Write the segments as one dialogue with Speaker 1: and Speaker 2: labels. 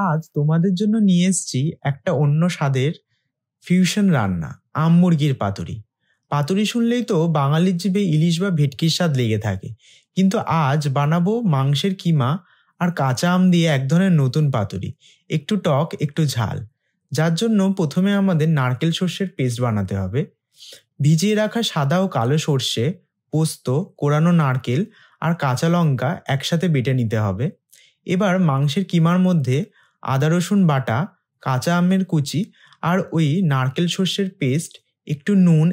Speaker 1: আজ তোমাদের জন্য নিয়ে এসেছি একটা অন্য স্বাদের ফিউশন রান্না, আম মুরগির পাতুরি। পাতুরি শুনলেই তো বাঙালির জিভে ইলিশ বা ভেটকির স্বাদ লেগে থাকে, কিন্তু আজ বানাবো মাংসের কিমা আর কাঁচা আম দিয়ে এক ধরনের নতুন পাতুরি, একটু টক একটু ঝাল। যার জন্য প্রথমে আমাদের নারকেল সর্ষের পেস্ট বানাতে হবে। ভিজিয়ে রাখা সাদা ও কালো সর্ষে, পোস্ত, কোরানো নারকেল আর কাঁচা লঙ্কা একসাথে বেটে নিতে হবে। এবার মাংসের কিমার মধ্যে আদা রসুন বাটা, কাঁচা আমের কুচি আর ওই নারকেল সর্ষের পেস্ট, একটু নুন,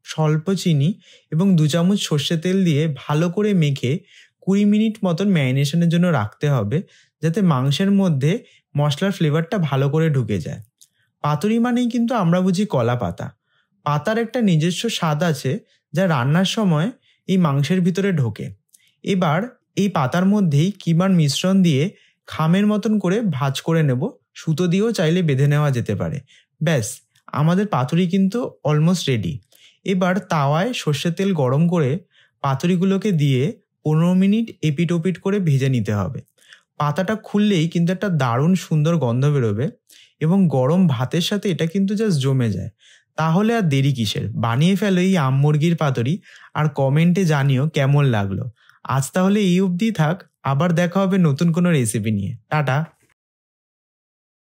Speaker 1: স্বল্প চিনি এবং 2 চামচ সর্ষে তেল দিয়ে ভালো করে মেখে 20 মিনিট মতন ম্যারিনেশনের জন্য রাখতে হবে, যাতে মাংসের মধ্যে মশলার ফ্লেভারটা ভালো করে ঢুকে যায়। পাতুরি মানেই কিন্তু আমরা বুঝি কলা পাতা। পাতার একটা নিজস্ব স্বাদ আছে, যা রান্নার সময় এই মাংসের ভিতরে ঢোকে। এবার এই পাতার মধ্যেই কিমার মিশ্রণ দিয়ে খামের মতন করে ভাঁজ করে নেব, সুতো দিয়েও চাইলে বেঁধে নেওয়া যেতে পারে। ব্যাস, আমাদের পাতুরি কিন্তু অলমোস্ট রেডি। এবার তাওয়ায় সর্ষের তেল গরম করে পাতুরিগুলোকে দিয়ে 15 মিনিট এপিট ওপিট করে ভেজে নিতে হবে। পাতাটা খুললেই কিন্তু একটা দারুণ সুন্দর গন্ধ বেরোবে এবং গরম ভাতের সাথে এটা কিন্তু জাস্ট জমে যায়। তাহলে আর দেরি কিসের, বানিয়ে ফেলো এই আম মুরগির পাতুরি আর কমেন্টে জানিও কেমন লাগলো। আজ তাহলে এই অবধি থাক, আবার দেখা হবে নতুন কোনো রেসিপি নিয়ে। টাটা।